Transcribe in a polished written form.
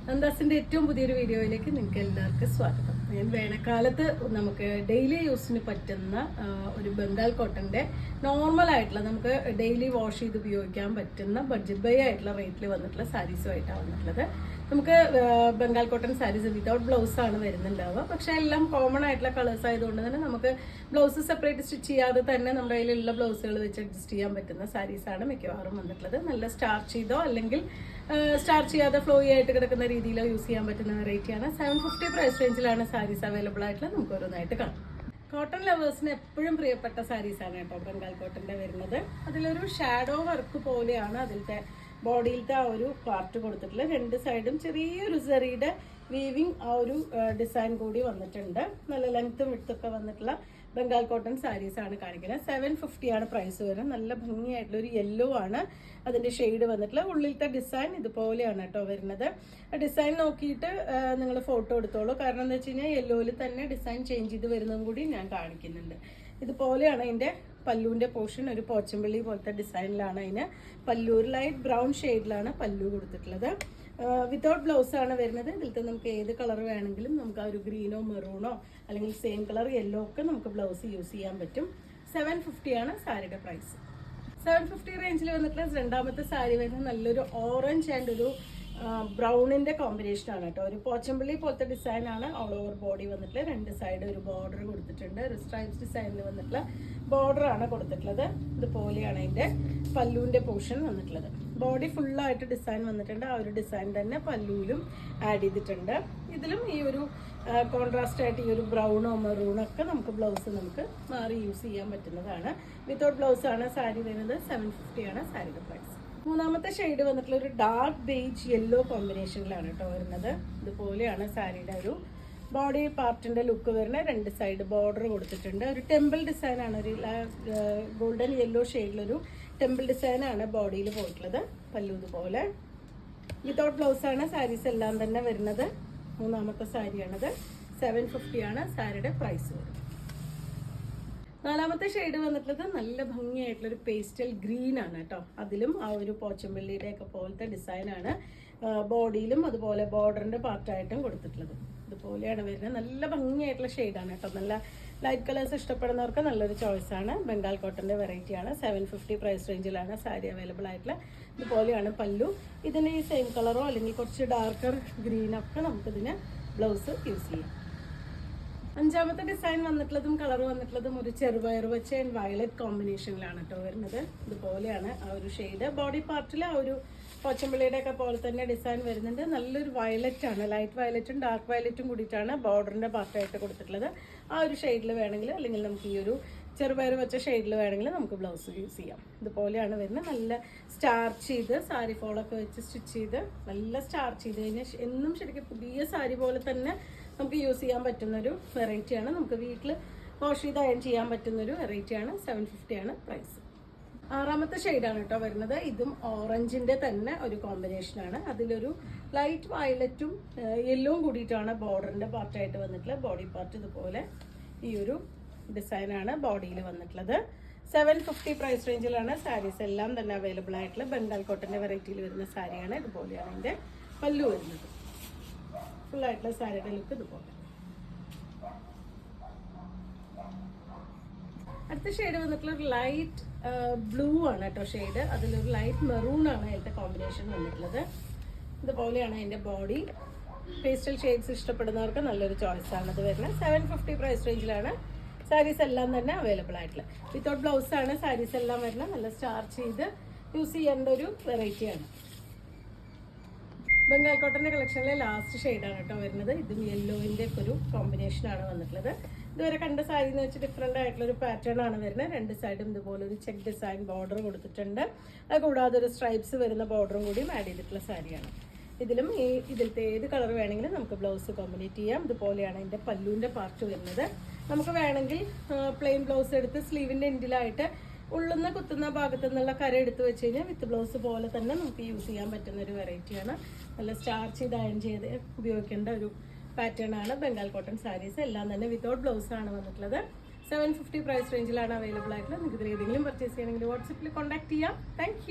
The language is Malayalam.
നന്ദാസിന്റെ ഏറ്റവും പുതിയൊരു വീഡിയോയിലേക്ക് നിങ്ങൾക്ക് എല്ലാവർക്കും സ്വാഗതം. ഞാൻ വേനൽക്കാലത്ത് നമുക്ക് ഡെയിലി യൂസിന് പറ്റുന്ന ഒരു ബംഗാൾ കോട്ടന്റെ നോർമൽ ആയിട്ടുള്ള നമുക്ക് ഡെയിലി വാഷ് ചെയ്ത് ഉപയോഗിക്കാൻ പറ്റുന്ന ബഡ്ജറ്റ് ബൈ ആയിട്ടുള്ള റേറ്റിൽ വന്നിട്ടുള്ള സാരീസുമായിട്ടാണ് വന്നിട്ടുള്ളത്. നമുക്ക് Bengal cotton sarees without blouse ആണ് വരുന്നുണ്ടാവുക. പക്ഷെ എല്ലാം കോമൺ ആയിട്ടുള്ള കളേഴ്സ് ആയതുകൊണ്ട് തന്നെ നമുക്ക് ബ്ലൗസ് സെപ്പറേറ്റ് സ്റ്റിച്ച് ചെയ്യാതെ തന്നെ നമ്മുടെ കയ്യിലുള്ള ബ്ലൗസുകൾ വെച്ച് അഡ്ജസ്റ്റ് ചെയ്യാൻ പറ്റുന്ന സാരീസാണ് മിക്കവാറും വന്നിട്ടുള്ളത്. നല്ല സ്റ്റാർച്ച് ചെയ്തോ അല്ലെങ്കിൽ സ്റ്റാർച്ച് ചെയ്യാതെ ഫ്ലോയി ആയിട്ട് കിടക്കുന്ന രീതിയിലോ യൂസ് ചെയ്യാൻ പറ്റുന്ന വെറൈറ്റിയാണ്. 750 പ്രൈസ് റേഞ്ചിലാണ് സാരീസ് അവൈലബിൾ ആയിട്ടുള്ളത്. നമുക്ക് ഓരോന്നായിട്ട് കാണാം. കോട്ടൺ ലവേഴ്സിന് എപ്പോഴും പ്രിയപ്പെട്ട സാരീസാണ് കേട്ടോ ബംഗാൾ കോട്ടന്റെ വരുന്നത്. അതിലൊരു ഷാഡോ വർക്ക് പോലെയാണ് അതിലത്തെ ബോഡിയിലത്തെ ആ ഒരു പാർട്ട് കൊടുത്തിട്ടുള്ളത്. രണ്ട് സൈഡും ചെറിയൊരു സെറിയുടെ വീവിങ് ആ ഒരു ഡിസൈൻ കൂടി വന്നിട്ടുണ്ട്. നല്ല ലെങ്ത്തും വിഡ്ത്തും വന്നിട്ടുള്ള ബംഗാൾ കോട്ടൺ സാരീസ് ആണ് കാണിക്കുന്നത്. 750 ആണ് പ്രൈസ് വരുന്നത്. നല്ല ഭംഗിയായിട്ടുള്ള ഒരു യെല്ലോ ആണ് അതിന്റെ ഷെയ്ഡ് വന്നിട്ടുള്ളത്. ഉള്ളിലത്തെ ഡിസൈൻ ഇതുപോലെയാണ് കേട്ടോ വരുന്നത്. ഡിസൈൻ നോക്കിയിട്ട് നിങ്ങൾ ഫോട്ടോ എടുത്തോളൂ. കാരണം എന്താ വെച്ച് കഴിഞ്ഞാൽ യെല്ലോയിൽ തന്നെ ഡിസൈൻ ചേഞ്ച് ചെയ്ത് വരുന്നതും കൂടി ഞാൻ കാണിക്കുന്നുണ്ട്. ഇതുപോലെയാണ് അതിന്റെ പല്ലുവിന്റെ പോർഷൻ. ഒരു പോച്ചമ്പള്ളി പോലത്തെ ഡിസൈനിലാണ് അതിന് പല്ലു. ഒരു ലൈറ്റ് ബ്രൗൺ ഷെയ്ഡിലാണ് പല്ലു കൊടുത്തിട്ടുള്ളത്. വിതൗട്ട് ബ്ലൗസ് ആണ് വരുന്നത്. ഇതിലത്തെ നമുക്ക് ഏത് കളർ വേണമെങ്കിലും നമുക്ക് ആ ഒരു ഗ്രീനോ മെറൂണോ അല്ലെങ്കിൽ സെയിം കളർ യെല്ലോ ഒക്കെ നമുക്ക് ബ്ലൗസ് യൂസ് ചെയ്യാൻ പറ്റും. 750 ആണ് സാരിയുടെ പ്രൈസ്. 750 റേഞ്ചിൽ വന്നിട്ടുള്ള രണ്ടാമത്തെ സാരി വരുന്നത് നല്ലൊരു ഓറഞ്ച് ആൻഡ് ഒരു ബ്രൗണിന്റെ കോമ്പിനേഷൻ ആണ് കേട്ടോ. ഒരു പോച്ചമ്പള്ളി പോലത്തെ ഡിസൈൻ ആണ് ഓൾ ഓവർ ബോഡി വന്നിട്ടുള്ളത്. രണ്ട് സൈഡ് ഒരു ബോർഡർ കൊടുത്തിട്ടുണ്ട്. ഒരു സ്ട്രൈപ്സ് ഡിസൈനിൽ വന്നിട്ടുള്ള ബോർഡർ ആണ് കൊടുത്തിട്ടുള്ളത്. ഇതുപോലെയാണ് അതിന്റെ പല്ലുവിന്റെ പോർഷൻ വന്നിട്ടുള്ളത്. ബോഡി ഫുള്ളായിട്ട് ഡിസൈൻ വന്നിട്ടുണ്ട്. ആ ഒരു ഡിസൈൻ തന്നെ പല്ലുവിലും ആഡ് ചെയ്തിട്ടുണ്ട്. ഇതിലും ഈ ഒരു കോൺട്രാസ്റ്റ് ആയിട്ട് ഈ ഒരു ബ്രൗണോ മെറൂണോ ഒക്കെ നമുക്ക് ബ്ലൗസ് നമുക്ക് മാറി യൂസ് ചെയ്യാൻ പറ്റുന്നതാണ്. വിത്തൗട്ട് ബ്ലൗസ് ആണ് സാരി വരുന്നത്. 750 ആണ് സാരിയുടെ പ്രൈസ്. മൂന്നാമത്തെ ഷെയ്ഡ് വന്നിട്ടുള്ള ഒരു ഡാർക്ക് ബേജ് യെല്ലോ കോമ്പിനേഷനിലാണ് കേട്ടോ വരുന്നത്. ഇതുപോലെയാണ് സാരിയുടെ ഒരു ബോഡി പാർട്ടിന്റെ ലുക്ക് വരുന്നത്. രണ്ട് സൈഡ് ബോർഡർ കൊടുത്തിട്ടുണ്ട്. ഒരു ടെമ്പിൾ ഡിസൈൻ ആണ്. ഒരു ഗോൾഡൻ യെല്ലോ ഷെയ്ഡിലൊരു ടെമ്പിൾ ഡിസൈൻ ആണ് ബോഡിയിൽ പോയിട്ടുള്ളത്. പല്ലു ഇതുപോലെ. വിതൗട്ട് ബ്ലൗസ് ആണ് സാരീസ് എല്ലാം തന്നെ വരുന്നത്. മൂന്നാമത്തെ സാരിയാണത്. 750 ആണ് സാരിയുടെ പ്രൈസ് വരുന്നത്. നാലാമത്തെ ഷെയ്ഡ് വന്നിട്ടുള്ളത് നല്ല ഭംഗിയായിട്ടുള്ള ഒരു പേസ്റ്റൽ ഗ്രീൻ ആണ് കേട്ടോ. അതിലും ആ ഒരു പോച്ചമ്പള്ളിയുടെ ഒക്കെ പോലത്തെ ഡിസൈൻ ആണ് ബോഡിയിലും അതുപോലെ ബോർഡറിന്റെ പാർട്ടായിട്ടും കൊടുത്തിട്ടുള്ളത്. ഇതുപോലെയാണ് വരുന്നത്. നല്ല ഭംഗിയായിട്ടുള്ള ഷെയ്ഡാണ് കേട്ടോ. നല്ല ലൈറ്റ് കളേഴ്സ് ഇഷ്ടപ്പെടുന്നവർക്ക് നല്ലൊരു ചോയ്സ് ആണ്. ബംഗാൾ കോട്ടന്റെ വെറൈറ്റി ആണ്. 750 പ്രൈസ് റേഞ്ചിലാണ് സാരി അവൈലബിൾ ആയിട്ടുള്ള. ഇതുപോലെയാണ് പല്ലു. ഇതിന് ഈ സെയിം കളറോ അല്ലെങ്കിൽ കുറച്ച് ഡാർക്കർ ഗ്രീനൊക്കെ നമുക്കിതിന് ബ്ലൗസ് യൂസ് ചെയ്യാം. അഞ്ചാമത്തെ ഡിസൈൻ വന്നിട്ടുള്ളതും കളർ വന്നിട്ടുള്ളതും ഒരു ചെറുപയർ വെച്ച ആൻഡ് വയലറ്റ് കോമ്പിനേഷനിലാണ് കേട്ടോ വരുന്നത്. ഇതുപോലെയാണ് ആ ഒരു ഷെയ്ഡ്. ബോഡി പാർട്ടിൽ ആ ഒരു പോച്ചമ്പള്ളിയുടെ ഒക്കെ പോലെ തന്നെ ഡിസൈൻ വരുന്നുണ്ട്. നല്ലൊരു വയലറ്റ് ആണ്. ലൈറ്റ് വയലറ്റും ഡാർക്ക് വയലറ്റും കൂടിയിട്ടാണ് ബോർഡറിന്റെ പാർട്ടായിട്ട് കൊടുത്തിട്ടുള്ളത്. ആ ഒരു ഷെയ്ഡിൽ വേണമെങ്കിൽ അല്ലെങ്കിൽ നമുക്ക് ഈ ഒരു ചെറുപയർ വെച്ച ഷെയ്ഡിൽ വേണമെങ്കിൽ നമുക്ക് ബ്ലൗസ് യൂസ് ചെയ്യാം. ഇതുപോലെയാണ് വരുന്നത്. നല്ല സ്റ്റാർച്ച് ചെയ്ത് സാരി ഫോളൊക്കെ വെച്ച് സ്റ്റിച്ച് ചെയ്ത് നല്ല സ്റ്റാർച്ച് ചെയ്ത് കഴിഞ്ഞാൽ എന്നും ശരിക്കും പുതിയ സാരി പോലെ തന്നെ നമുക്ക് യൂസ് ചെയ്യാൻ പറ്റുന്നൊരു വെറൈറ്റിയാണ്. നമുക്ക് വീട്ടിൽ വാഷ് ചെയ്ത് അയൺ ചെയ്യാൻ പറ്റുന്നൊരു വെറൈറ്റിയാണ്. 750 ആണ് പ്രൈസ്. ആറാമത്തെ ഷെയ്ഡാണ് കേട്ടോ വരുന്നത്. ഇതും ഓറഞ്ചിന്റെ തന്നെ ഒരു കോമ്പിനേഷനാണ്. അതിലൊരു ലൈറ്റ് വയലറ്റും യെല്ലോവും കൂടിയിട്ടാണ് ബോർഡറിന്റെ പാർട്ടായിട്ട് വന്നിട്ടുള്ളത്. ബോഡി പാർട്ട് ഇതുപോലെ ഈ ഒരു ഡിസൈനാണ് ബോഡിയിൽ വന്നിട്ടുള്ളത്. 750 പ്രൈസ് റേഞ്ചിലാണ് സാരീസ് എല്ലാം തന്നെ അവൈലബിൾ ആയിട്ടുള്ള. ബംഗാൾ കോട്ടന്റെ വെറൈറ്റിയിൽ വരുന്ന സാരിയാണ്. ഇതുപോലെയാണ് അതിന്റെ പല്ലു വരുന്നത്. ഫുള്ളായിട്ടുള്ള സാരിയുടെ ലുക്ക് ഇതുപോലെ. അടുത്ത ഷെയ്ഡ് വന്നിട്ടുള്ള ഒരു ലൈറ്റ് ബ്ലൂ ആണ് കേട്ടോ ഷെയ്ഡ്. അതിലൊരു ലൈറ്റ് മെറൂൺ ആണ് അതിന്റെ കോമ്പിനേഷൻ വന്നിട്ടുള്ളത്. ഇതുപോലെയാണ് അതിന്റെ ബോഡി. പേസ്റ്റൽ ഷെയ്ഡ്സ് ഇഷ്ടപ്പെടുന്നവർക്ക് നല്ലൊരു ചോയ്സ് ആണ് ഇത് വരുന്നത്. 750 പ്രൈസ് റേഞ്ചിലാണ് സാരീസ് എല്ലാം തന്നെ അവൈലബിൾ ആയിട്ടുള്ളത്. വിത്തൗട്ട് ബ്ലൗസ് ആണ് സാരീസ് എല്ലാം വരുന്നത്. നല്ല സ്റ്റാർച്ച് ചെയ്ത് യൂസ് ചെയ്യേണ്ട ഒരു വെറൈറ്റിയാണ്. ബംഗാൾ കോട്ടന്റെ കളക്ഷനിലെ ലാസ്റ്റ് ഷെയ്ഡാണ് കേട്ടോ വരുന്നത്. ഇതും യെല്ലോവിന്റെ ഒരു കോമ്പിനേഷനാണ് വന്നിട്ടുള്ളത്. ഇതുവരെ കണ്ട സാരി എന്ന് വെച്ച് ഡിഫറെന്റ് ആയിട്ടുള്ള ഒരു പാറ്റേൺ ആണ് വരുന്നത്. രണ്ട് സൈഡും ഇതുപോലെ ഒരു ചെക്ക് ഡിസൈൻ ബോർഡർ കൊടുത്തിട്ടുണ്ട്. അത് കൂടാതെ ഒരു സ്ട്രൈപ്സ് വരുന്ന ബോർഡറും കൂടിയും ആഡ് ചെയ്തിട്ടുള്ള സാരിയാണ്. ഇതിലും ഇതിലത്തെ ഏത് കളർ വേണമെങ്കിലും നമുക്ക് ബ്ലൗസ് കോമ്പിനേറ്റ് ചെയ്യാം. ഇതുപോലെയാണ് അതിന്റെ പല്ലുവിന്റെ പാർട്ട് വരുന്നത്. നമുക്ക് വേണമെങ്കിൽ പ്ലെയിൻ ബ്ലൗസ് എടുത്ത് സ്ലീവിന്റെ എൻഡിലായിട്ട് ഉള്ളുന്ന കുത്തുന്ന ഭാഗത്തു നിന്നുള്ള കര എടുത്ത് വെച്ച് കഴിഞ്ഞാൽ വിത്ത് ബ്ലൗസ് പോലെ തന്നെ നമുക്ക് യൂസ് ചെയ്യാൻ പറ്റുന്ന ഒരു വെറൈറ്റിയാണ്. നല്ല സ്റ്റാർച്ച് ചെയ്ത് അയൺ ചെയ്ത് ഉപയോഗിക്കേണ്ട ഒരു പാറ്റേൺ ആണ്. ബംഗാൾ കോട്ടൺ സാരീസ് എല്ലാം തന്നെ വിത്തൗട്ട് ബ്ലൗസ് ആണ് വന്നിട്ടുള്ളത്. 750 പ്രൈസ് റേഞ്ചിലാണ് അവൈലബിൾ ആയിട്ടുള്ളത്. നിങ്ങൾക്ക് ഇതിൽ ഏതെങ്കിലും പർച്ചേസ് ചെയ്യണമെങ്കിൽ വാട്സപ്പിൽ കോൺടാക്ട് ചെയ്യാം. താങ്ക്